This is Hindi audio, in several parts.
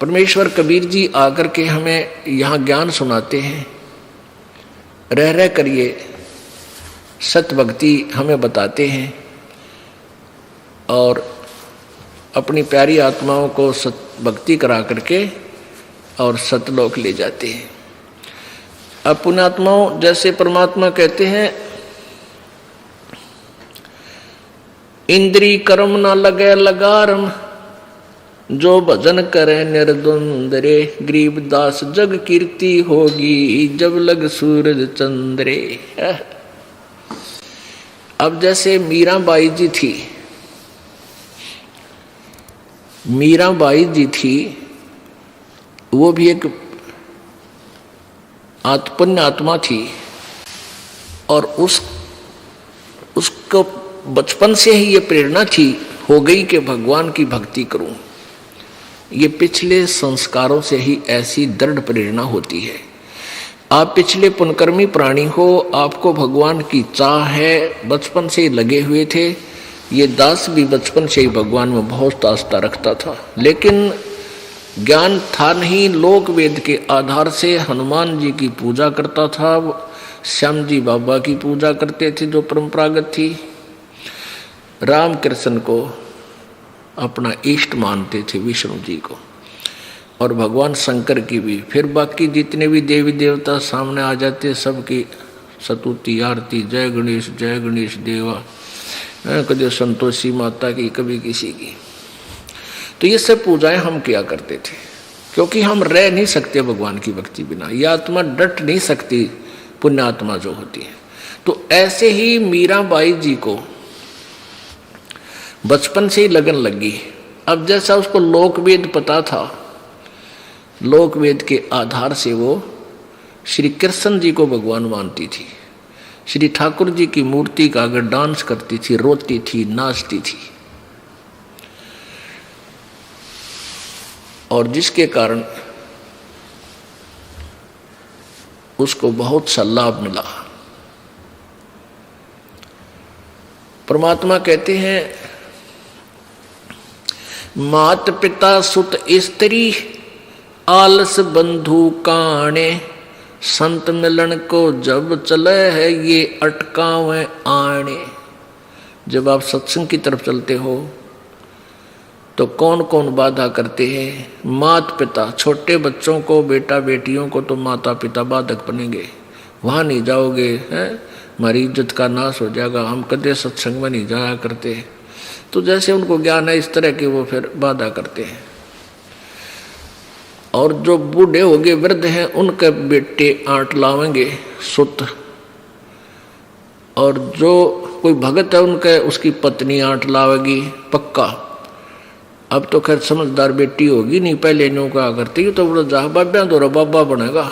परमेश्वर कबीर जी आकर के हमें यहाँ ज्ञान सुनाते हैं, रह रह कर ये सत भक्ति हमें बताते हैं और अपनी प्यारी आत्माओं को सत भक्ति करा करके और सतलोक ले जाते हैं। अब पुण्यात्माओं, जैसे परमात्मा कहते हैं, इंद्री कर्म न लगे लगारम, जो भजन करे निर्द्वंद्व रे, गरीबदास जग कीर्ति होगी जब लग सूरज चंद्रे। अब जैसे मीराबाई जी थी, मीराबाई जी थी, वो भी एक पुण्य आत्मा थी और उसको बचपन से ही ये प्रेरणा थी हो गई कि भगवान की भक्ति करूं। ये पिछले संस्कारों से ही ऐसी दृढ़ प्रेरणा होती है। आप पिछले पुण्यकर्मी प्राणी हो, आपको भगवान की चाह है, बचपन से ही लगे हुए थे। ये दास भी बचपन से ही भगवान में बहुत आस्था रखता था, लेकिन ज्ञान था नहीं। लोक वेद के आधार से हनुमान जी की पूजा करता था, श्याम जी बाबा की पूजा करते थे जो परंपरागत थी, राम कृष्ण को अपना इष्ट मानते थे, विष्णु जी को, और भगवान शंकर की भी। फिर बाकी जितने भी देवी देवता सामने आ जाते, सबकी स्तुति आरती, जय गणेश देवा, कभी संतोषी माता की, कभी किसी की। तो ये सब पूजाएं हम किया करते थे, क्योंकि हम रह नहीं सकते भगवान की भक्ति बिना। ये आत्मा डट नहीं सकती, पुण्य आत्मा जो होती है। तो ऐसे ही मीराबाई जी को बचपन से ही लगन लगी। अब जैसा उसको लोकवेद पता था, लोकवेद के आधार से वो श्री कृष्ण जी को भगवान मानती थी। श्री ठाकुर जी की मूर्ति का अगर डांस करती थी, रोती थी, नाचती थी, और जिसके कारण उसको बहुत सा लाभ मिला। परमात्मा कहते हैं, मात पिता सुत स्त्री आलस बंधु काणे, संत मिलन को जब चले है ये अटकावे आने। जब आप सत्संग की तरफ चलते हो तो कौन कौन बाधा करते हैं? मात पिता, छोटे बच्चों को, बेटा बेटियों को तो माता पिता बाधक बनेंगे। वहाँ नहीं जाओगे हैं, हमारी इज्जत का नाश हो जाएगा, हम कदे सत्संग में नहीं जाया करते। तो जैसे उनको ज्ञान है इस तरह के वो फिर बाधा करते हैं। और जो बूढ़े हो गए, वृद्ध हैं, उनके बेटे आंट लावेंगे सुत, और जो कोई भगत है उनके, उसकी पत्नी आंट लावेगी पक्का। अब तो खैर समझदार बेटी होगी, नहीं पहले न्यू कहा करती है, तो बोलो जा बाबा तो बाबा बनेगा,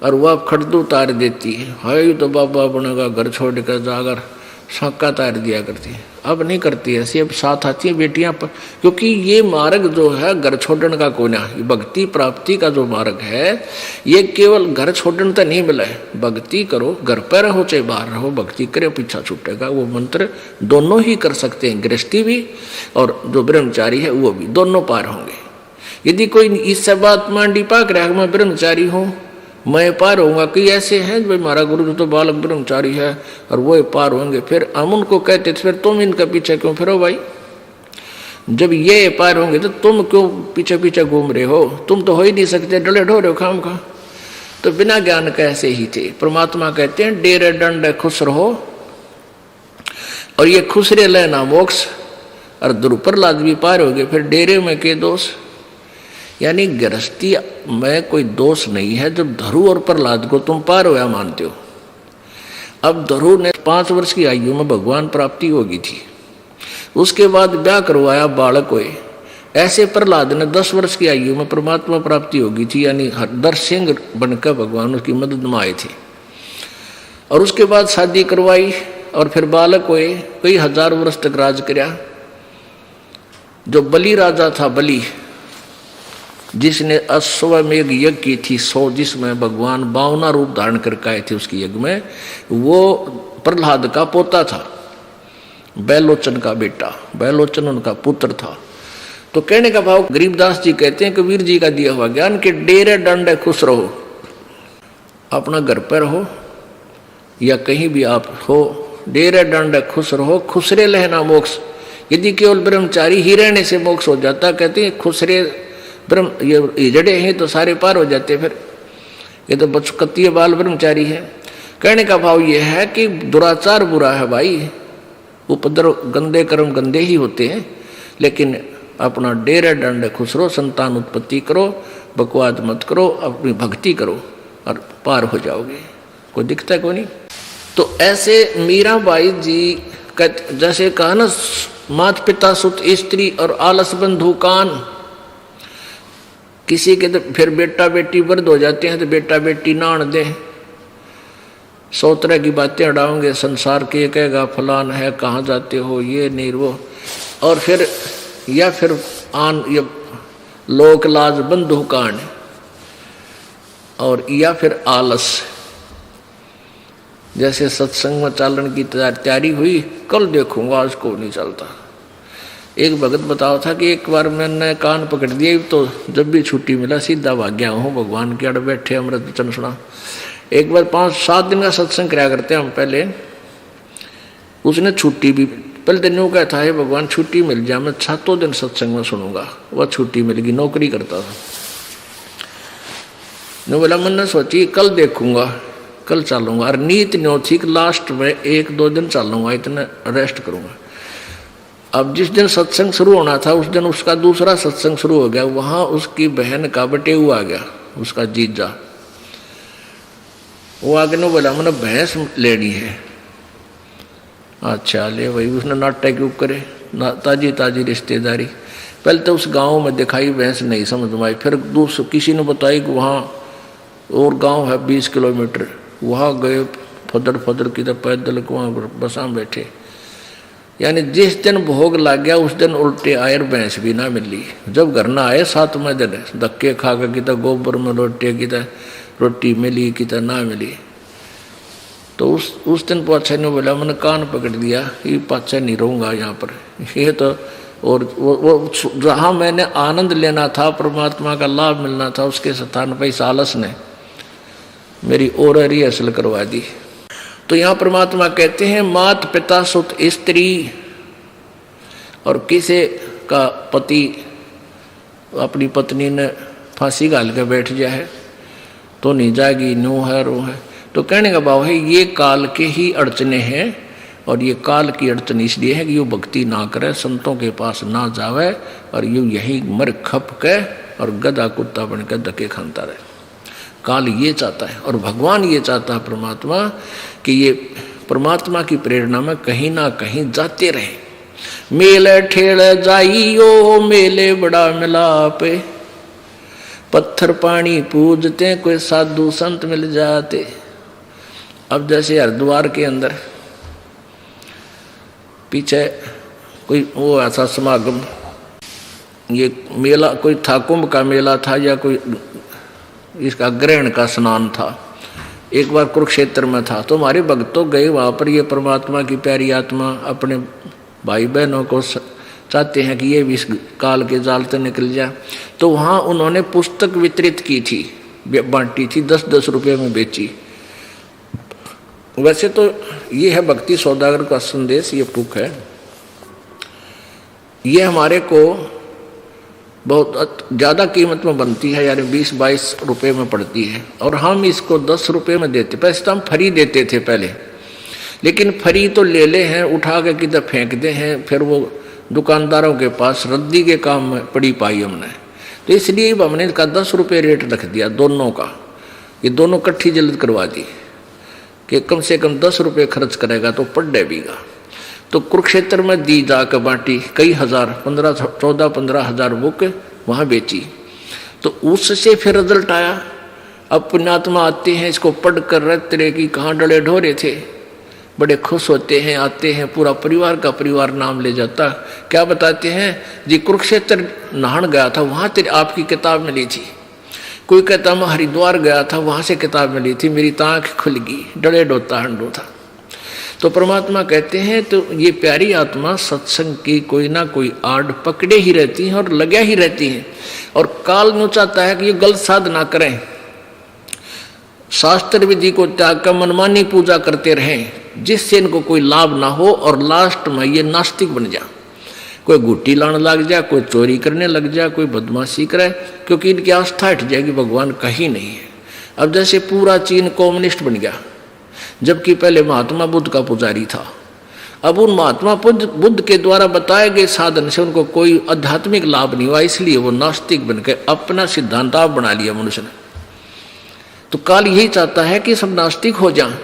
और वह खड़दू तार देती है, हाय तो बाबा बनेगा, घर छोड़ कर जाकर साका तार दिया करती है। अब नहीं करती ऐसी, अब साथ आती है बेटियां पर, क्योंकि ये मार्ग जो है घर छोड़ने का कोई ना, भक्ति प्राप्ति का जो मार्ग है ये केवल घर छोड़ने तो नहीं मिला है। भक्ति करो, घर पर रहो चाहे बाहर रहो, भक्ति करे पीछा छूटेगा। वो मंत्र दोनों ही कर सकते हैं, गृहस्थी भी और जो ब्रह्मचारी है वो भी, दोनों पार होंगे। यदि कोई इस सब बात मांडी पाक रहा मैं ब्रह्मचारी हूँ, मैं पार होऊंगा, कि ऐसे हैं भाई हमारा गुरु तो बालक ब्रह्मचारी है और वो पार होंगे, फिर हम उनको कहते थे फिर तुम इनका पीछे क्यों फिरो भाई? जब ये पार होंगे तो तुम क्यों पीछे पीछे घूम रहे हो? तुम तो हो ही नहीं सकते, डले ढो रहे हो खाम खा। तो बिना ज्ञान कैसे ही थे। परमात्मा कहते हैं डेरे दंड खुश रहो, और ये खुश रहे लेना मोक्ष, और दुर्प्रहलाद भी पार हो गए। फिर डेरे में के दोष, यानी गृहस्थी में कोई दोष नहीं है जब धरु और प्रहलाद को तुम पार होया मानते हो। अब धरु ने 5 वर्ष की आयु में भगवान प्राप्ति होगी थी, उसके बाद ब्याह करवाया, बालक हुए। ऐसे प्रहलाद ने 10 वर्ष की आयु में परमात्मा प्राप्ति होगी थी, यानी हरदर सिंह बनकर भगवान उसकी मदद में आए थे। और उसके बाद शादी करवाई और फिर बालक हुए, कई 1000 वर्ष तक राज कराया। जो बलि राजा था, बलि जिसने अश्वमेघ यज्ञ की थी 100, जिसमें भगवान 52 रूप धारण करके आए थे उसकी यज्ञ में, वो प्रहलाद का पोता था, बैलोचन का बेटा, बैलोचन उनका पुत्र था। तो कहने का भाव गरीबदास जी कहते हैं कबीर जी का दिया हुआ ज्ञान के डेरे डंडे खुश रहो, अपना घर पर हो या कहीं भी आप हो, डेरे डंडे खुश रहो, खुसरे लहना मोक्ष। यदि केवल ब्रह्मचारी ही रहने से मोक्ष हो जाता, कहते हैं खुसरे ब्रह्म ये हिजड़े हैं तो सारे पार हो जाते, फिर ये तो बचकतीय बाल ब्रह्मचारी है। कहने का भाव ये है कि दुराचार बुरा है भाई, उपद्रव गंदे कर्म गंदे ही होते हैं, लेकिन अपना डेरे डंडे खुश रहो, संतान उत्पत्ति करो, बकवाद मत करो, अपनी भक्ति करो और पार हो जाओगे, कोई दिखता को नहीं। तो ऐसे मीराबाई जी जैसे कहा ना, माता पिता सुत स्त्री और आलस बंधु कान, किसी के तो फिर बेटा बेटी वृद्ध हो जाते हैं तो बेटा बेटी नान दे, 100 तरह की बातें उड़ाओगे संसार के, कहेगा फलान है कहाँ जाते हो, ये नहीं वो, और फिर या फिर ये लोक लाज बंधु कान, और या फिर आलस। जैसे सत्संग में चालन की तैयारी हुई, कल देखूंगा आज को नहीं चलता। एक भगत बताओ था कि एक बार मैंने कान पकड़ दिए तो जब भी छुट्टी मिला सीधा भाग गया हूँ, भगवान के अड़ बैठे अमृत वचन सुना। एक बार 5-7 दिन का सत्संग कराया करते हम पहले, उसने छुट्टी भी पहले दिन यूँ कहता है भगवान छुट्टी मिल जाए मैं 7 दिन सत्संग में सुनूंगा, वह छुट्टी मिल गई, नौकरी करता था। ने बोला मैंने सोची कल देखूंगा कल चलूंगा, और नीत न्यो थी कि लास्ट में 1-2 दिन चलूंगा, इतना रेस्ट करूंगा। अब जिस दिन सत्संग शुरू होना था उस दिन उसका दूसरा सत्संग शुरू हो गया, वहां उसकी बहन का बटेऊ आ गया, उसका जीजा। वो आगे ने बोला मैंने भैंस लेनी है। अच्छा ले भाई, उसने नाटक क्यों करे, ताजी ताजी रिश्तेदारी। पहले तो उस गांव में दिखाई भैंस नहीं समझ में आई, फिर दूसरे किसी ने बताई कि वहाँ और गांव है 20 किलोमीटर, वहाँ गए फदर फदर की तो पैदल को वहाँ बसा बैठे। यानी जिस दिन भोग लग गया उस दिन उल्टे आए, भैंस भी ना मिली। जब घर ना आए 7वें दिन धक्के खा कर किता गोबर में लोटे किता रोटी मिली किता ना मिली। तो उस दिन पाछे ने बोला मैंने कान पकड़ दिया, ये पाछे नहीं रहूँगा यहाँ पर, ये तो और वो जहाँ मैंने आनंद लेना था, परमात्मा का लाभ मिलना था, उसके स्थान पर इस आलस ने मेरी और रिहर्सल करवा दी। तो यहाँ परमात्मा कहते हैं मात पिता सुत स्त्री, और किसी का पति अपनी पत्नी ने फांसी घाल के बैठ जाए तो नहीं जाएगी, नो है रो है। तो कहने का भाव है ये काल के ही अड़चने हैं, और ये काल की अड़चन इसलिए है कि यो भक्ति ना करे, संतों के पास ना जावे, और यूँ यही मर खप के और गधा कुत्ता बन के धक्के खानता रहे। काल ये चाहता है और भगवान ये चाहता है परमात्मा कि ये परमात्मा की प्रेरणा में कहीं ना कहीं जाते रहे। मेले ठेले जाइयो मेले बड़ा मिलापे, पत्थर पानी पूजते कोई साधु संत मिल जाते। अब जैसे हरिद्वार के अंदर पीछे कोई वो ऐसा समागम, ये मेला कोई था, कुंभ का मेला था या कोई इसका ग्रहण का स्नान था, एक बार कुरुक्षेत्र में था। तो हमारे भक्तों गए वहाँ पर, ये परमात्मा की प्यारी आत्मा अपने भाई बहनों को चाहते हैं कि ये भी इस काल के जाल से निकल जाए। तो वहाँ उन्होंने पुस्तक वितरित की थी, बांटी थी, 10-10 रुपये में बेची। वैसे तो ये है भक्ति सौदागर का संदेश, ये बुक है, ये हमारे को बहुत ज़्यादा कीमत में बनती है, यानी 20-22 रुपये में पड़ती है, और हम इसको 10 रुपये में देते। पैसे तो हम फ्री देते थे पहले, लेकिन फ्री तो ले हैं, उठा के किधर फेंक दे हैं, फिर वो दुकानदारों के पास रद्दी के काम में पड़ी पाई हमने। तो इसलिए हमने इसका 10 रुपये रेट रख दिया दोनों का, ये दोनों कट्ठी जल्द करवा दी कि कम से कम 10 रुपये खर्च करेगा तो पढ़ देगा। तो कुरुक्षेत्र में दी जाकर बांटी, कई हजार 14-15 हजार बुक वहाँ बेची। तो उससे फिर रिजल्ट आया। अब पुण्यात्मा आते हैं, इसको पढ़ कर रहे कि कहाँ डले ढोरे थे, बड़े खुश होते हैं, आते हैं, पूरा परिवार का परिवार नाम ले जाता। क्या बताते हैं जी, कुरुक्षेत्र नहान गया था, वहाँ तेरी आपकी किताब मिली थी। कोई कहता मैं हरिद्वार गया था, वहाँ से किताब मिली थी, मेरी आँख खुल गई, डले डोता हंडो था। तो परमात्मा कहते हैं तो ये प्यारी आत्मा सत्संग की कोई ना कोई आड़ पकड़े ही रहती हैं और लगे ही रहती हैं। और काल न्यू चाहता है कि ये गलत साधना करें, शास्त्र विधि को त्याग कर मनमानी पूजा करते रहें, जिससे इनको कोई लाभ ना हो और लास्ट में ये नास्तिक बन जा, कोई गुट्टी लाने लग जा, कोई चोरी करने लग जा, कोई बदमाशी करे, क्योंकि इनकी आस्था हट जाएगी, भगवान कहीं नहीं है। अब जैसे पूरा चीन कम्युनिस्ट बन गया, जबकि पहले महात्मा बुद्ध का पुजारी था। अब उन महात्मा बुद्ध के द्वारा बताए गए साधन से उनको कोई आध्यात्मिक लाभ नहीं हुआ, इसलिए वो नास्तिक बनकर अपना सिद्धांत आप बना लिया मनुष्य ने। तो काल यही चाहता है कि सब नास्तिक हो जाएं,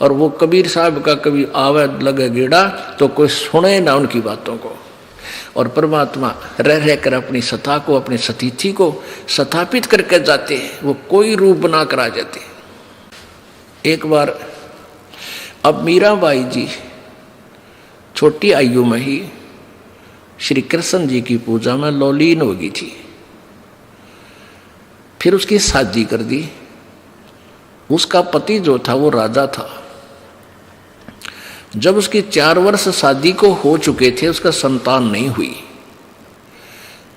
और वो कबीर साहब का कभी आवे लगे गेड़ा तो कोई सुने ना उनकी बातों को। और परमात्मा रह रहकर अपनी सत्ता को, अपनी सतीथि को स्थापित करके जाते हैं, वो कोई रूप बना कर आ जाते हैं। एक बार अब मीराबाई जी छोटी आयु में ही श्री कृष्ण जी की पूजा में लौलीन हो गई थी। फिर उसकी शादी कर दी। उसका पति जो था वो राजा था। जब उसकी 4 वर्ष शादी को हो चुके थे, उसका संतान नहीं हुई,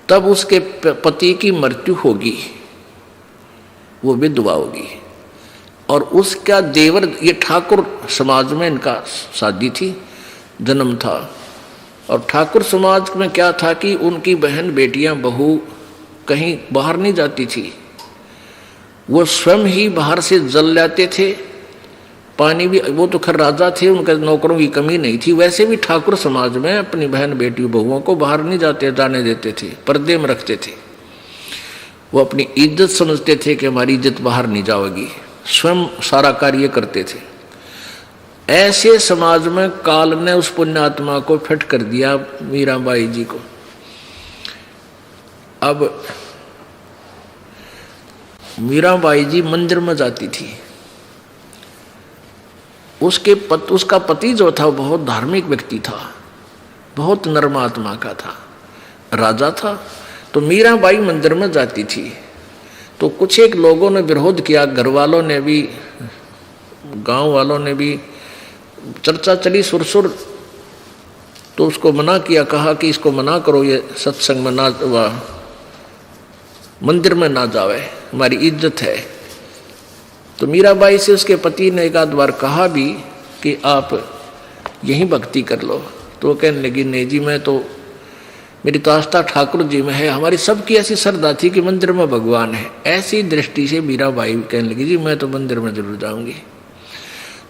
तब उसके पति की मृत्यु होगी, वो विधवा होगी। और उसका देवर, ये ठाकुर समाज में इनका शादी थी, जन्म था। और ठाकुर समाज में क्या था कि उनकी बहन बेटियां बहू कहीं बाहर नहीं जाती थी, वो स्वयं ही बाहर से जल लाते थे, पानी भी। वो तो खैर राजा थे, उनके नौकरों की कमी नहीं थी। वैसे भी ठाकुर समाज में अपनी बहन बेटी बहुओं को बाहर नहीं जाने देते थे, पर्दे में रखते थे। वो अपनी इज्जत समझते थे कि हमारी इज्जत बाहर नहीं जाएगी, स्वयं सारा कार्य करते थे। ऐसे समाज में काल ने उस पुण्यात्मा को फिट कर दिया, मीराबाई जी को। अब मीराबाई जी मंदिर में जाती थी। उसका पति जो था बहुत धार्मिक व्यक्ति था, बहुत नर्म आत्मा का था, राजा था। तो मीराबाई मंदिर में जाती थी तो कुछ एक लोगों ने विरोध किया, घर वालों ने भी, गांव वालों ने भी, चर्चा चली सुरसुर। तो उसको मना किया, कहा कि इसको मना करो, ये सत्संग में ना, मंदिर में ना जावे, हमारी इज्जत है। तो मीराबाई से उसके पति ने एक आध बार कहा भी कि आप यहीं भक्ति कर लो। तो वो कहने लगी, नहीं जी, मैं तो, मेरी तो आस्था ठाकुर जी में है। हमारी सबकी ऐसी श्रद्धा थी कि मंदिर में भगवान है। ऐसी दृष्टि से मीराबाई कहने लगी, जी मैं तो मंदिर में जरूर जाऊंगी।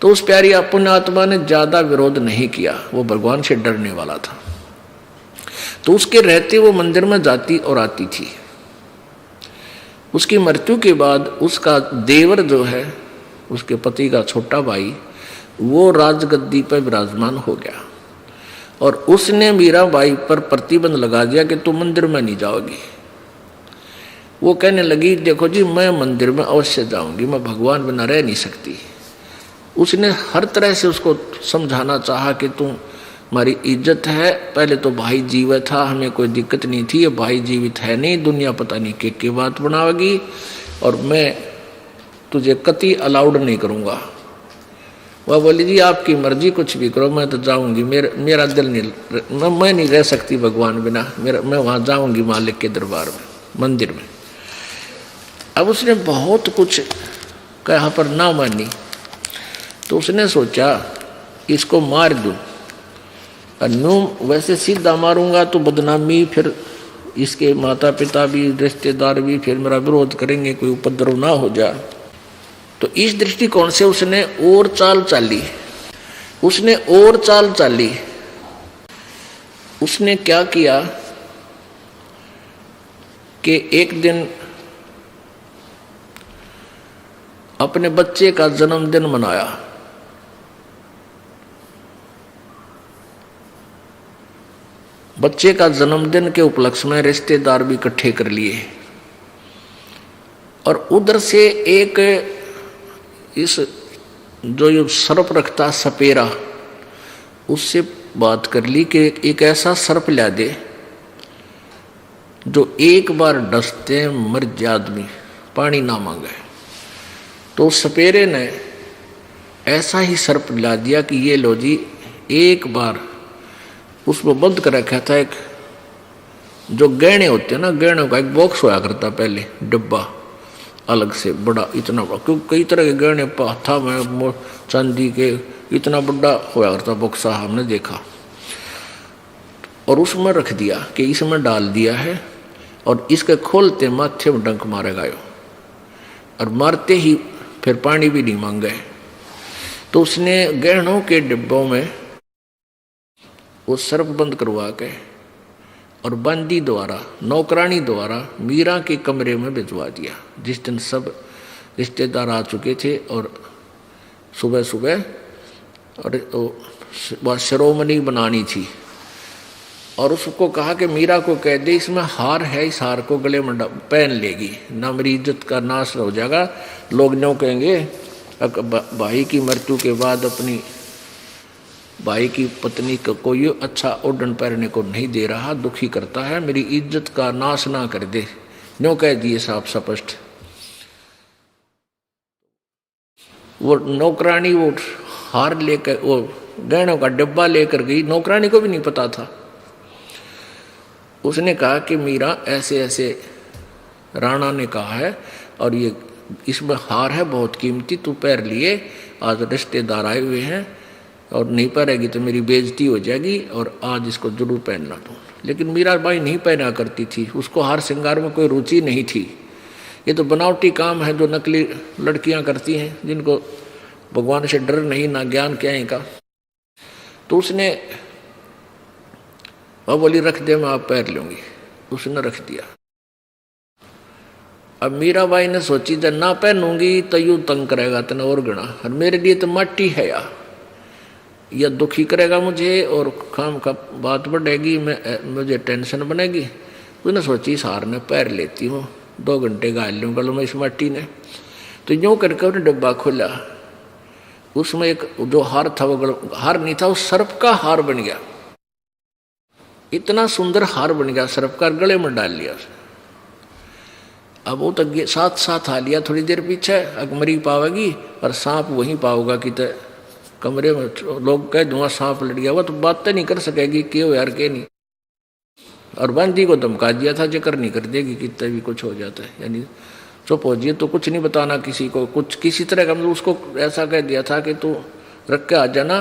तो उस प्यारी पुण्यात्मा ने ज्यादा विरोध नहीं किया, वो भगवान से डरने वाला था। तो उसके रहते वो मंदिर में जाती और आती थी। उसकी मृत्यु के बाद उसका देवर जो है, उसके पति का छोटा भाई, वो राजगद्दी पर विराजमान हो गया। और उसने मीराबाई पर प्रतिबंध लगा दिया कि तुम मंदिर में नहीं जाओगी। वो कहने लगी, देखो जी, मैं मंदिर में अवश्य जाऊंगी, मैं भगवान बिना रह नहीं सकती। उसने हर तरह से उसको समझाना चाहा कि तुम, हमारी इज्जत है, पहले तो भाई जीवित था, हमें कोई दिक्कत नहीं थी, ये भाई जीवित है नहीं, दुनिया पता नहीं के बात बनावेगी, और मैं तुझे कति अलाउड नहीं करूँगा। वह बोली, जी आपकी मर्जी, कुछ भी करो, मैं तो जाऊंगी, मेरा दिल नहीं, मैं नहीं रह सकती भगवान बिना, मैं वहाँ जाऊंगी मालिक के दरबार में, मंदिर में। अब उसने बहुत कुछ कहा पर ना मानी। तो उसने सोचा इसको मार दूं, और वैसे सीधा मारूंगा तो बदनामी, फिर इसके माता पिता भी, रिश्तेदार भी फिर मेरा विरोध करेंगे, कोई उपद्रव ना हो जाए। तो इस दृष्टिकोण से उसने और चाल चाली। उसने क्या किया कि एक दिन अपने बच्चे का जन्मदिन मनाया। बच्चे का जन्मदिन के उपलक्ष्य में रिश्तेदार भी इकट्ठे कर लिए, और उधर से एक इस जो ये सर्प रखता सपेरा, उससे बात कर ली कि एक ऐसा सर्प ला दे जो एक बार डसते मर जाए आदमी, पानी ना मांगे। तो सपेरे ने ऐसा ही सर्प ला दिया कि ये लो जी, एक बार उसमें बंद कर रखा था। एक जो गहने होते हैं ना, गहनों का एक बॉक्स होया करता पहले, डब्बा अलग से बड़ा, इतना बड़ा, क्योंकि कई तरह के गहने था में चांदी के, इतना बड़ा होया करता बॉक्सा हमने देखा। और उसमें रख दिया कि इसमें डाल दिया है, और इसके खोलते माथे में डंक मारेगा यो, और मारते ही फिर पानी भी नहीं मांगे। तो उसने गहनों के डिब्बों में वो सर्प बंद करवा के और बंदी द्वारा, नौकरानी द्वारा मीरा के कमरे में भिजवा दिया। जिस दिन सब रिश्तेदार आ चुके थे और सुबह सुबह और शिरोमणि बनानी थी, और उसको कहा कि मीरा को कह दे इसमें हार है, इस हार को गले में पहन लेगी, ना मेरी इज्जत का नाश हो जाएगा। लोग न्यों कहेंगे भाई की मृत्यु के बाद अपनी भाई की पत्नी को कोई अच्छा ओढ़न पहनने को नहीं दे रहा, दुखी करता है, मेरी इज्जत का नाश ना कर दे, न्यों कह दिए साफ स्पष्ट। वो नौकरानी वो हार लेकर, वो गहनों का डिब्बा लेकर गई, नौकरानी को भी नहीं पता था। उसने कहा कि मीरा ऐसे ऐसे राणा ने कहा है, और ये इसमें हार है बहुत कीमती, तू पैर लिए, आज रिश्तेदार आए हुए हैं और नहीं पहनेगी तो मेरी बेइज्जती हो जाएगी, और आज इसको जरूर पहनना तू। लेकिन मीराबाई नहीं पहना करती थी, उसको हार श्रृंगार में कोई रुचि नहीं थी। ये तो बनावटी काम है जो नकली लड़कियां करती हैं, जिनको भगवान से डर नहीं, ना ज्ञान क्या है का। तो उसने वह बोली रख दे, मैं आप पैर लूंगी। उसने रख दिया। अब मीराबाई ने सोची जब ना पहनूंगी तो यूं तंग करेगा तना और गणा, और मेरे लिए तो मट्टी है यार, यह दुखी करेगा मुझे और काम का बात बढ़ेगी, मुझे टेंशन बनेगी। उसने सोची इस हार ने पैर लेती हूँ, 2 घंटे गाल लूँ गलों में इस मट्टी ने। तो यूँ करके उसने डब्बा खोला, उसमें एक जो हार था वो हार नहीं था, वो सर्प का हार बन गया। इतना सुंदर हार बन गया, सर्प का गले में डाल लिया। अब वो तक साथ साथ आ लिया, थोड़ी देर पीछे अगमरी पावेगी और सांप वहीं पाओगा कि तो कमरे में लोग कह दूंगा सांप लड़ गया, वो तो बातें नहीं कर सकेगी क्यों यार के नहीं। और बंदी को धमका दिया था जिक्र नहीं कर देगी कितना भी कुछ हो जाता है, यानी चुप हो जाइए, तो कुछ नहीं बताना किसी को, कुछ किसी तरह का। मतलब उसको ऐसा कह दिया था कि तू रख के आ जाना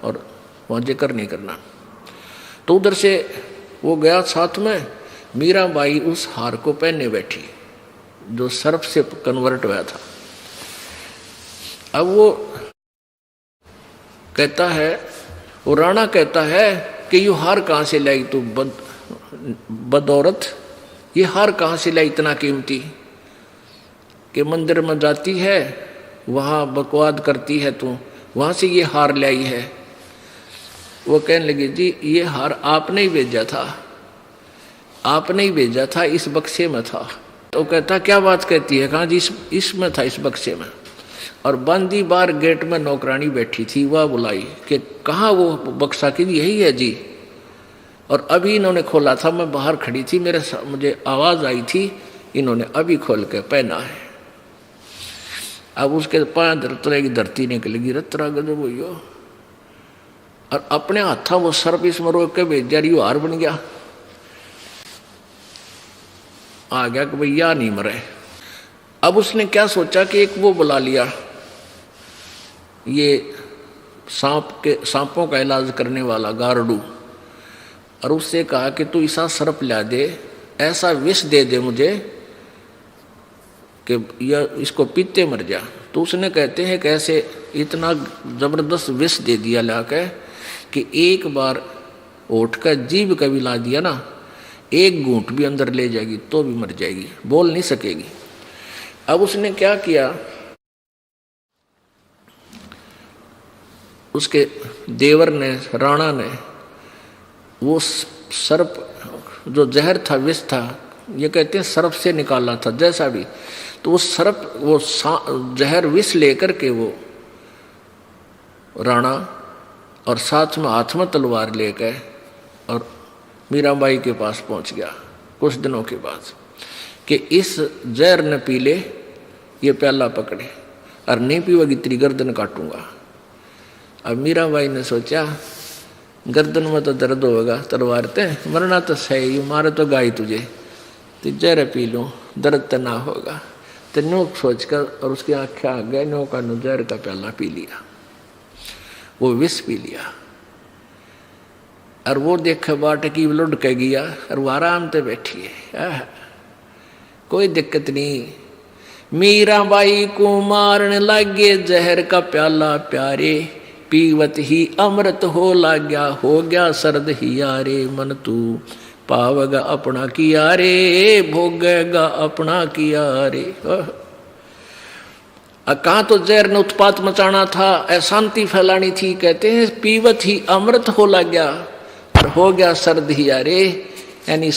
और वहाँ जिक्र नहीं करना। तो उधर से वो गया साथ में, मीराबाई उस हार को पहनने बैठी जो सर्प से कन्वर्ट हुआ था। अब वो कहता है, वो राणा कहता है कि ये हार कहाँ से लाई तू बदौरत, ये हार कहाँ से लाई इतना कीमती, कि मंदिर में जाती है वहाँ बकवाद करती है तू, वहाँ से ये हार लाई है। वो कहने लगी जी ये हार आपने ही भेजा था, आपने ही भेजा था, इस बक्से में था। तो कहता क्या बात कहती है, कहाँ जी इसमें था, इस बक्से में। और बंदी बार गेट में नौकरानी बैठी थी, वह बुलाई कि कहाँ वो बक्सा की, यही है जी। और अभी इन्होंने खोला था, मैं बाहर खड़ी थी, मुझे आवाज़ आई थी, इन्होंने अभी खोल के पहना है। अब उसके पाँव तरह की धरती निकलेगी, रतरा गजब हुई हो। और अपने हाथा वो सर्प इसमें रोक के भेज दिया, रियो हार बन गया। आ गया कि भैया नहीं मरे। अब उसने क्या सोचा कि एक वो बुला लिया, ये सांपों का इलाज करने वाला गारडू, और उससे कहा कि तू ऐसा सर्प ला दे, ऐसा विष दे दे मुझे कि यह इसको पीते मर जा। तो उसने कहते हैं कि ऐसे इतना जबरदस्त विष दे दिया ला के कि एक बार ओठ का जीभ का भी ला दिया ना, एक घूंट भी अंदर ले जाएगी तो भी मर जाएगी, बोल नहीं सकेगी। अब उसने क्या किया, उसके देवर ने, राणा ने, वो सर्प जो जहर था, विष था, ये कहते हैं सर्प से निकाला था जैसा भी। तो वो सर्प वो जहर विष लेकर के वो राणा और साथ में हाथ में तलवार लेकर और मीराबाई के पास पहुंच गया कुछ दिनों के बाद कि इस जहर न पी ले, ये प्याला पकड़े, और नहीं पीवेगी तेरी गर्दन काटूंगा। अब मीराबाई ने सोचा गर्दन में तो दर्द होगा तलवार ते, मरना तो सही, मारे तो गाय तुझे, तो जहर पी लूँ दर्द तो ना होगा। तो नो सोचकर और उसकी आँखें आ गए, नो का जहर का प्याला पी लिया, वो विष पी लिया। और वो देखे बाट की लुढ़ के गया और वो आराम से बैठी है, कोई दिक्कत नहीं। मीराबाई को मारने लगे जहर का प्याला प्यारे, पीवत ही अमृत हो लाग्या, हो गया सर्द ही यारे, मन तू पावगा अपना किया रे, भोगेगा अपना किया रे। कहाँ तो जहर ने उत्पात मचाना था, अशांति फैलानी थी, कहते हैं पीवत ही अमृत हो लाग्या और हो गया सर्द ही यारे, यानी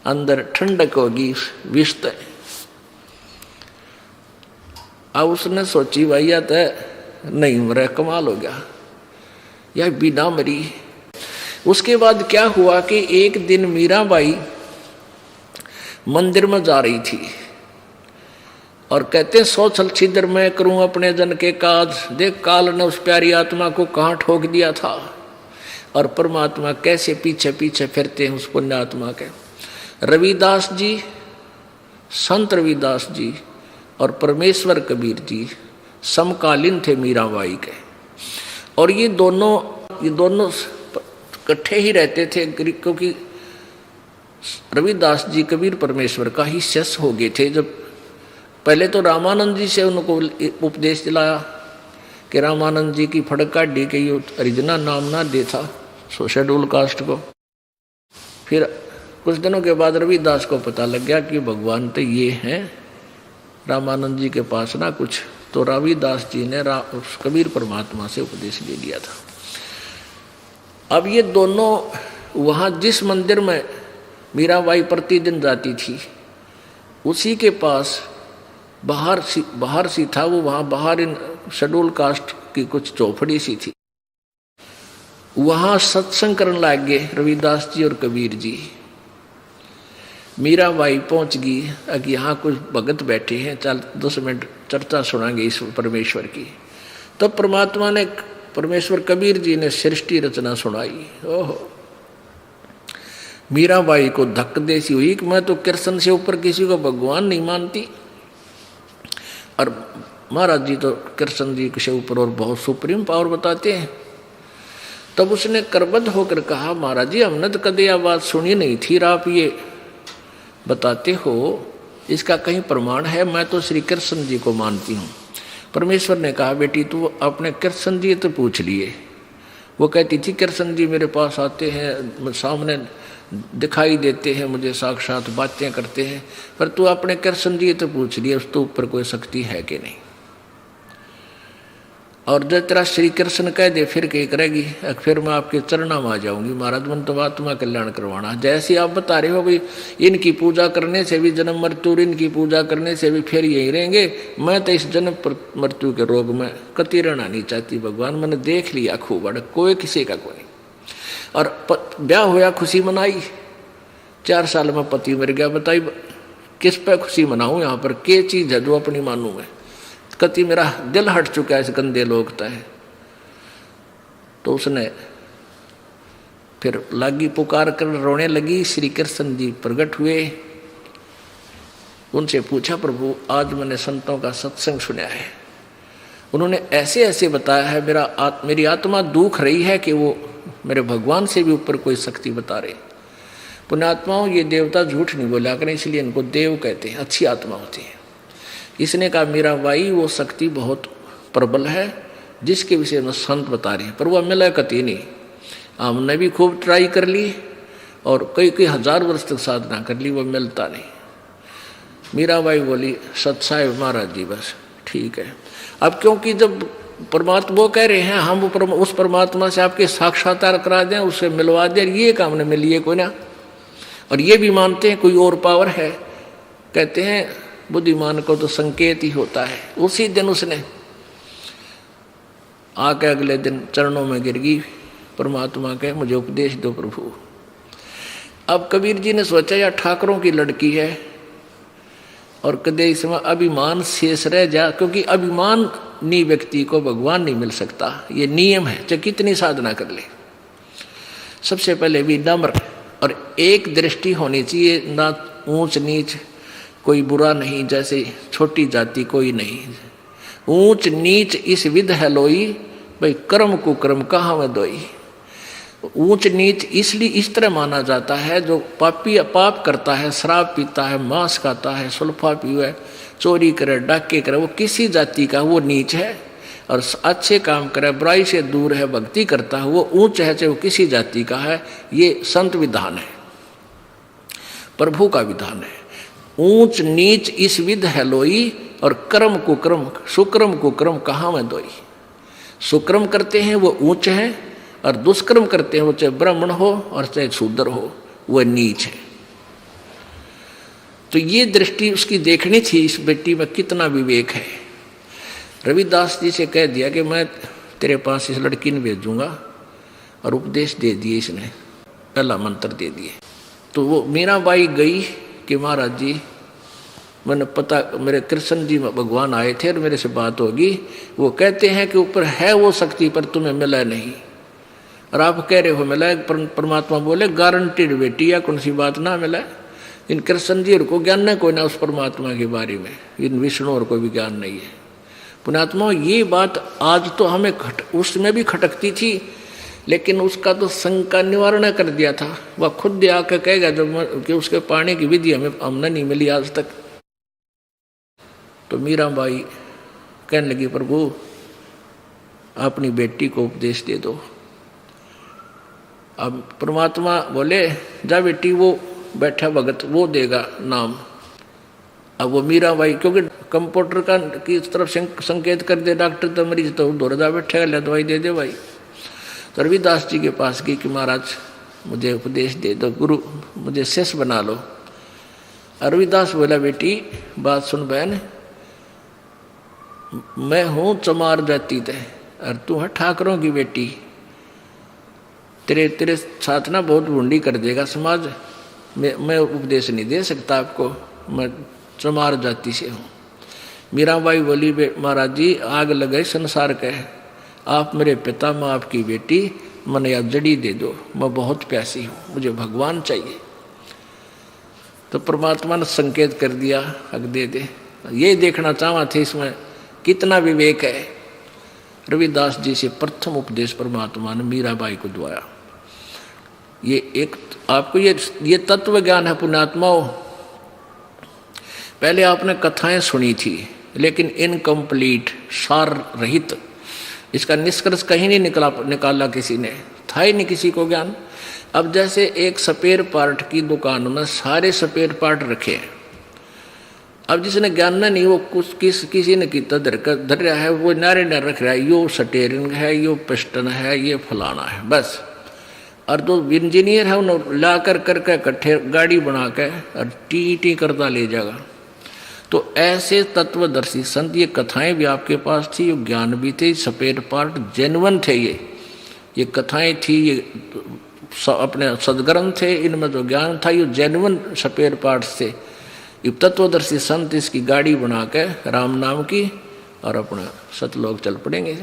अंदर ठंडक होगी विष। अब उसने सोची भैया तो नहीं मरे, कमाल हो गया, यह बिना मरी। उसके बाद क्या हुआ कि एक दिन मीराबाई मंदिर में जा रही थी और कहते सो छल छिद्र मैं करूं अपने जन के काज, देख काल ने उस प्यारी आत्मा को कहाँ ठोक दिया था और परमात्मा कैसे पीछे पीछे फिरते हैं उस पुण्य आत्मा के। रविदास जी, संत रविदास जी और परमेश्वर कबीर जी समकालीन थे मीराबाई के, और ये दोनों इकट्ठे ही रहते थे, क्योंकि रविदास जी कबीर परमेश्वर का ही शिष्य हो गए थे। जब पहले तो रामानंद जी से उनको उपदेश दिलाया कि रामानंद जी की फड़क काटी के ये हरिजना नाम ना दे था शेड्यूल कास्ट को। फिर कुछ दिनों के बाद रविदास को पता लग गया कि भगवान तो ये हैं, रामानंद जी के पास ना कुछ, तो रविदास जी ने कबीर परमात्मा से उपदेश ले लिया था। अब ये दोनों वहाँ जिस मंदिर में मीराबाई प्रतिदिन जाती थी उसी के पास बाहर सी था, वो वहाँ बाहर इन शेड्यूल कास्ट की कुछ चौपड़ी सी थी, वहाँ सत्संग करने लग गए रविदास जी और कबीर जी। मीराबाई पहुँच गई, अगर यहाँ कुछ भगत बैठे हैं, चल 10 मिनट चर्चा सुनाएंगे इस परमेश्वर की। तब परमात्मा ने, परमेश्वर कबीर जी ने सृष्टि रचना सुनाई। ओहो, मीराबाई को धक्क देसी हुई कि मैं तो कृष्ण से ऊपर किसी को भगवान नहीं मानती, और महाराज जी तो कृष्ण जी के ऊपर और बहुत सुप्रीम पावर बताते हैं। तब उसने करबद्ध होकर कहा, महाराज जी हमने तो कभी यह बात सुनी नहीं थी, आप ये बताते हो, इसका कहीं प्रमाण है? मैं तो श्री कृष्ण जी को मानती हूँ। परमेश्वर ने कहा, बेटी तू अपने कृष्ण जी तो पूछ लिए। वो कहती थी कृष्ण जी मेरे पास आते हैं, सामने दिखाई देते हैं, मुझे साक्षात बातें करते हैं, पर तू अपने कृष्ण जी तो पूछ लिए, उस तो ऊपर कोई शक्ति है कि नहीं। और जब तेरा श्री कृष्ण कह दे फिर क्या करेगी, फिर मैं आपके चरणों में आ जाऊंगी। महाराज मन तो आत्मा कल्याण करवाना, जैसे आप बता रहे हो भाई, इनकी पूजा करने से भी जन्म मृत्यु, इनकी पूजा करने से भी फिर यही रहेंगे। मैं तो इस जन्म मृत्यु के रोग में कति रहना नहीं चाहती भगवान, मैंने देख लिया खूब बड़ा, कोई किसी का कोई। और ब्याह होया, खुशी मनाई, 4 साल में पति मर गया, बताई किस पे खुशी मनाऊं? यहाँ पर क्या चीज़ है जो अपनी मानूं मैं? कति मेरा दिल हट चुका है इस गंदे लोग तय। तो उसने फिर लागी पुकार कर रोने लगी। श्री कृष्ण जी प्रकट हुए, उनसे पूछा, प्रभु आज मैंने संतों का सत्संग सुना है, उन्होंने ऐसे ऐसे बताया है, मेरी आत्मा दुख रही है कि वो मेरे भगवान से भी ऊपर कोई शक्ति बता रहे। पुण्यात्माओं, ये देवता झूठ नहीं बोला करें, इसलिए इनको देव कहते हैं, अच्छी आत्मा होती है। इसने कहा, मीराबाई वो शक्ति बहुत प्रबल है जिसके विषय में संत बता रहे हैं, पर वह मिला कति नहीं। हमने भी खूब ट्राई कर ली और कई हजार वर्ष तक साधना कर ली, वह मिलता नहीं। मीराबाई बोली, सत्साहेब महाराज जी बस ठीक है। अब क्योंकि जब परमात्मा वो कह रहे हैं, हम उस परमात्मा से आपके साक्षात्कार करा दें, उससे मिलवा दें, ये काम ने मिली कोई ना। और ये भी मानते हैं कोई और पावर है, कहते हैं बुद्धिमान को तो संकेत ही होता है। उसी दिन उसने आके अगले दिन चरणों में गिर गई परमात्मा के, मुझे उपदेश दो प्रभु। अब कबीर जी ने सोचा, या ठाकरों की लड़की है, और कदे इसमें अभिमान शेष रह जा, क्योंकि अभिमान नी व्यक्ति को भगवान नहीं मिल सकता। ये नियम है, चाहे कितनी साधना कर ले। सबसे पहले भी नम्र और एक दृष्टि होनी चाहिए, ना ऊंच नीच, कोई बुरा नहीं, जैसे छोटी जाति कोई नहीं। ऊंच नीच इस विध है लोई, भाई कर्म कुकर्म कहाँ में दोई। ऊंच नीच इसलिए इस तरह माना जाता है, जो पापी पाप करता है, शराब पीता है, मांस खाता है, सुल्फा पीवे, चोरी करे, डाके करे, वो किसी जाति का वो नीच है। और अच्छे काम करे, बुराई से दूर है, भक्ति करता है, वो ऊंच है, चाहे वो किसी जाति का है। ये संत विधान है, प्रभु का विधान है। ऊंच नीच इस विध है लोई, और कर्म कुकर्म सुक्रम कुकर्म कहाँ में दोई। सुक्रम करते हैं वो ऊंच है, और दुष्कर्म करते हैं वो चाहे ब्राह्मण हो और चाहे शूद्र हो, वह नीच है। तो ये दृष्टि उसकी देखनी थी, इस बेटी में कितना विवेक है। रविदास जी से कह दिया कि मैं तेरे पास इस लड़की ने भेजूंगा, और उपदेश दे दिए इसने, पहला मंत्र दे दिए। तो वो मीराबाई गई कि महाराज जी मैंने पता, मेरे कृष्ण जी भगवान आए थे और मेरे से बात होगी, वो कहते हैं कि ऊपर है वो शक्ति पर तुम्हें मिला नहीं, और आप कह रहे हो मिला। परमात्मा बोले गारंटीड बेटी, या कौन सी बात ना मिला। इन कृष्ण जी को ज्ञान नहीं कोई ना उस परमात्मा के बारे में, इन विष्णु और कोई भी ज्ञान नहीं है। पुण्यात्मा ये बात आज तो हमें उसमें भी खटकती थी, लेकिन उसका तो शंका निवारण कर दिया था। वह खुद आकर कहेगा जब कि उसके पाने की विधि हमने नहीं मिली आज तक। तो मीराबाई कहने लगी प्रभु अपनी बेटी को उपदेश दे दो। अब परमात्मा बोले जा बेटी, वो बैठा भगत वो देगा नाम। अब वो मीराबाई, क्योंकि कंप्यूटर का की तरफ संकेत कर दे डॉक्टर, तो मरीज तो दौड़दा बैठेगा, ले दवाई दे दे भाई। तो रविदास जी के पास गई कि महाराज मुझे उपदेश दे दो, गुरु मुझे शिष्य बना लो। रविदास बोला बेटी बात सुन बहन, मैं हूं चमार जाति ते, और तू है ठाकरों की बेटी। तेरे साथ ना बहुत भूंडी कर देगा समाज। मैं उपदेश नहीं दे सकता आपको, मैं चमार जाति से हूँ। मीराबाई बोली महाराज जी आग लगे संसार के, आप मेरे पिता, मैं आपकी बेटी, मन या जड़ी दे दो, मैं बहुत प्यासी हूँ, मुझे भगवान चाहिए। तो परमात्मा ने संकेत कर दिया हक दे दे। ये देखना चाहवा थे इसमें कितना विवेक है। रविदास जी से प्रथम उपदेश परमात्मा ने मीराबाई को दुआया। ये एक आपको ये तत्व ज्ञान है पुण्यात्माओं। पहले आपने कथाएं सुनी थी, लेकिन इनकम्प्लीट, सार रहित। इसका निष्कर्ष कहीं नहीं निकाला किसी ने, था ही नहीं किसी को ज्ञान। अब जैसे एक स्पेयर पार्ट की दुकान में सारे स्पेयर पार्ट रखे हैं, अब जिसने ज्ञान ना नहीं वो कुछ किसी ने कितना धर रहा है, वो नारे न रख रहा है, यो स्टेयरिंग है, यो पिस्टन है, ये फलाना है बस। और जो इंजीनियर है उन्हें ला करके इकट्ठे गाड़ी बना के और टी करता ले जाएगा। तो ऐसे तत्वदर्शी संत, ये कथाएं भी आपके पास थी, ये ज्ञान भी थे, स्पेयर पार्ट जेन्युइन थे। ये कथाएं थी, ये अपने सदग्रंथ थे, इनमें जो ज्ञान था ये जेन्युइन स्पेयर पार्ट्स थे। ये तत्वदर्शी संत इसकी गाड़ी बना के राम नाम की और अपना सतलोक चल पड़ेंगे।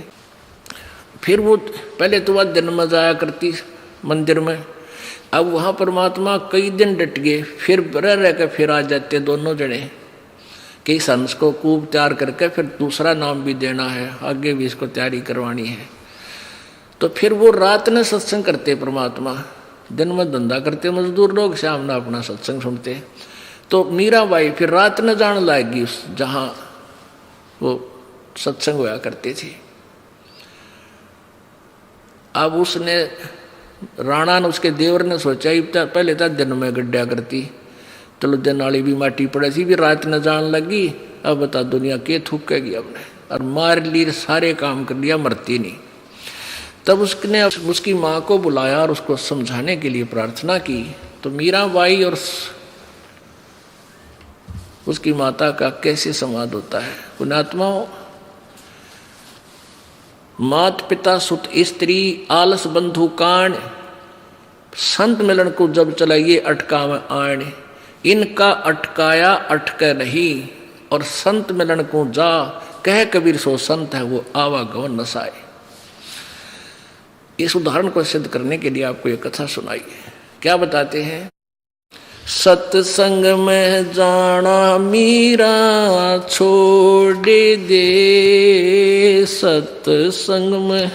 फिर वो पहले तो वह दिन में जाया करती मंदिर में, अब वहाँ परमात्मा कई दिन डट गए, फिर रह के फिर आ जाते दोनों जने कि संस को खूब तैयार करके फिर दूसरा नाम भी देना है, आगे भी इसको तैयारी करवानी है। तो फिर वो रात में सत्संग करते परमात्मा, दिन में धंधा करते मजदूर लोग, शाम में अपना सत्संग सुनते। तो मीराबाई फिर रात में जान लाएगी उस जहाँ वो सत्संग हुआ करते थे। अब उसने राणा ने, उसके देवर ने सोचा पहले तो दिन में गड्ढा करती, चलो दिन वाली भी माटी पड़े सी, भी रात न जान लगी, अब बता दुनिया के थूकेगी हमने, और मार ली, सारे काम कर लिया, मरती नहीं। तब उसने उसकी माँ को बुलाया और उसको समझाने के लिए प्रार्थना की। तो मीराबाई और उसकी माता का कैसे संवाद होता है पुण्यात्माओं। मात पिता सुत स्त्री आलस बंधु कान, संत मिलन को जब चलाइए अटका में आण, इनका अटकाया अटके नहीं, और संत मिलन को जा, कह कबीर सो संत है वो आवागमन नसाए। इस उदाहरण को सिद्ध करने के लिए आपको ये कथा सुनाई है। क्या बताते हैं? सत्संग में जाना मीरा छोड़ दे, सत्संग में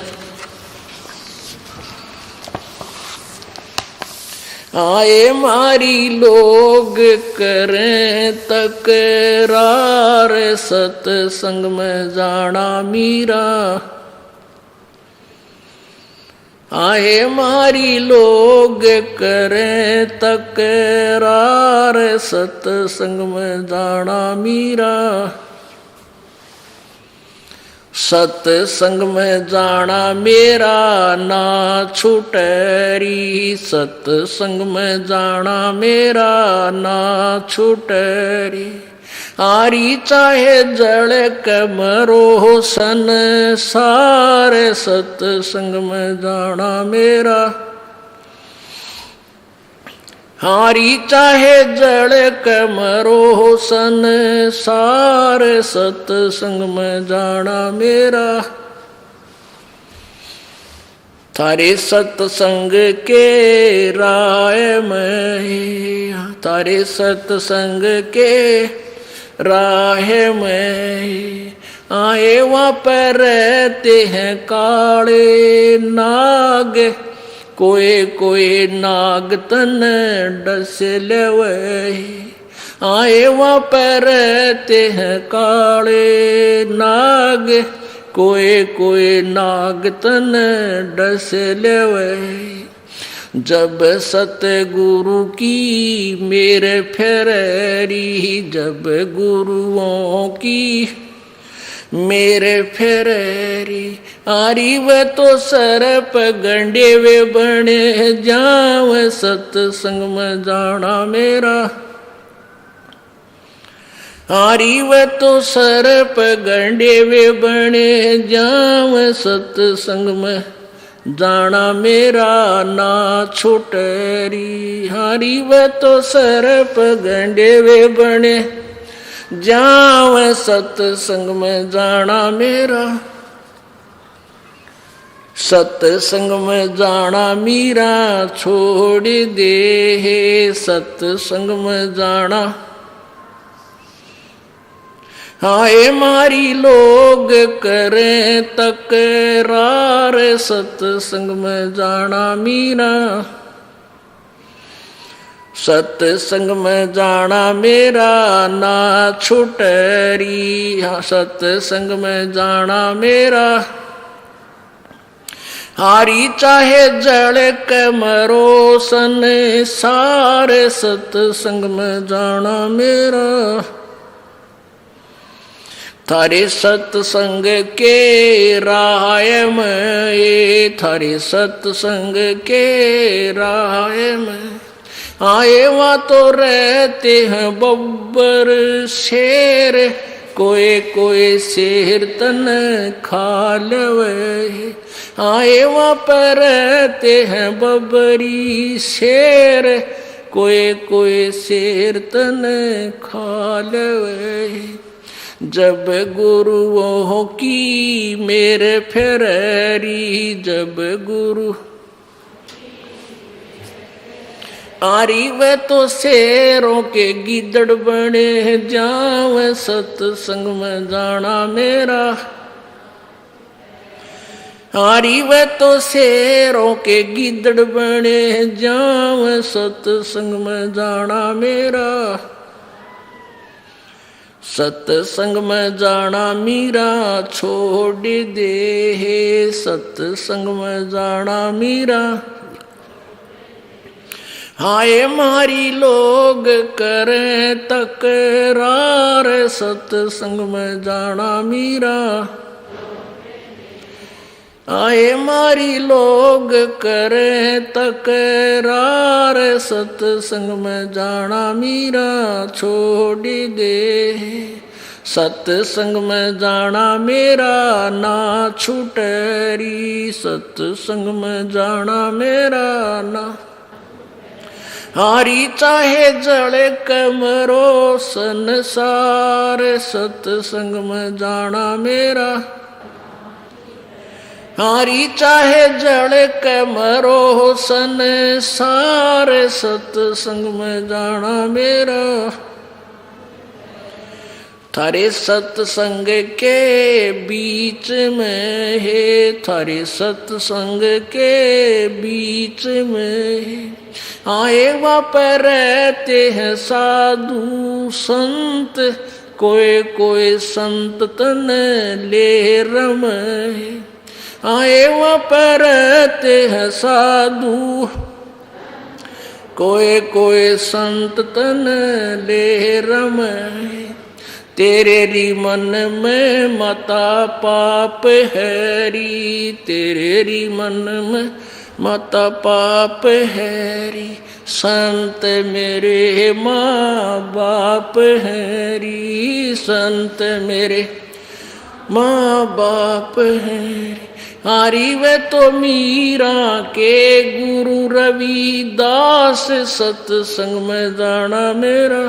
आए मारी लोग करें तकरार, सत्संग में जाना मीरा आए मारी लोग करें तकरार, सत्संग में जाना मीरा सत्संग में जाना मेरा ना छूटरी, सत्संग में जाना मेरा ना छूटरी। आरी चाहे जड़ कमरो संसार, सत्संग में जाना मेरा। हारी चाहे जड़ कमरो संसार, सत्संग में जाना मेरा। थारे सत्संग के राय में, थारे सत्संग के राह में आए वहाँ पर रहते हैं काले नाग, कोई कोई नाग तन डस लेवे। आए वहाँ पर रहते हैं काले नाग, कोई कोई नाग तन डस लेवे। जब सतगुरु की मेरे फेरी, जब गुरुओं की मेरे फेरी। आरी वे तो सरप गंडे वे बने जाव, सत्संग में जाना मेरा। आरी वे तो सरप गंडे वे बने जाव, सत्संग में जाना मेरा ना छूटरी। हारी वे तो सरप गंडे वे बने जाव, सत्संग में जाना मेरा। सत्संग में जाना मीरा छोड़ दे, सत्संग में जाना। हाय मारी लोग करें तकरार, सत्संग में जाना मीरा। सत्संग में जाना मेरा ना छूटरी, सत्संग में जाना मेरा। हारी चाहे जड़ कमरो संसार, सत्संग में जाना मेरा। थारे सत्संग के राह में, थारे सत्संग के राह में आए वहाँ तो रहते हैं बब्बर शेर, कोई कोई शेर तन खा लवे। आए वहाँ पर रहते हैं बब्बरी शेर, कोई कोई शेर तन खा लवे। जब गुरुओं की मेरे फेरी, जब गुरु आरी वे तो शेरों के गिदड़ बने जाव, सत्संग में जाना मेरा। आरी वे तो शेरों के गिदड़ बने जाव, सत्संग में जाना मेरा। सत्संग में जाना मीरा छोड़ दे, सत्संग में जाना मीरा। हाय मारी लोग करें तकरार, सत्संग में जाना मीरा। आए मारी लोग करें तकरार, सत्संग में जाना मीरा छोड़ दे। सत्संग में जाना मेरा ना छूटरी, सत्संग में जाना मेरा ना। हारी चाहे जड़े कमरो संसार, सत्संग में जाना मेरा। हारी चाहे जड़ के मरो संसार, सत्संग में जाना मेरा। थारे सत्संग के बीच में है, थारे सत्संग के बीच में आए वहाँ पर रहते हैं साधु संत, कोई कोई संत तन ले रम। आए वहाँ पर रहते हैं साधु, कोई कोई संत तन ले रम। तेरे री मन में मता पाप हैरी, तेरे री मन में मता पाप हैरी। संत मेरे माँ बाप हैरी, संत मेरे माँ बाप हैरी। हारी वे तो मीरा के गुरु रविदास, सत्संग में जाना मेरा।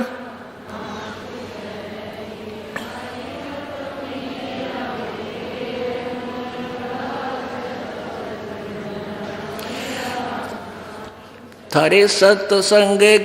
थारे सत्संग के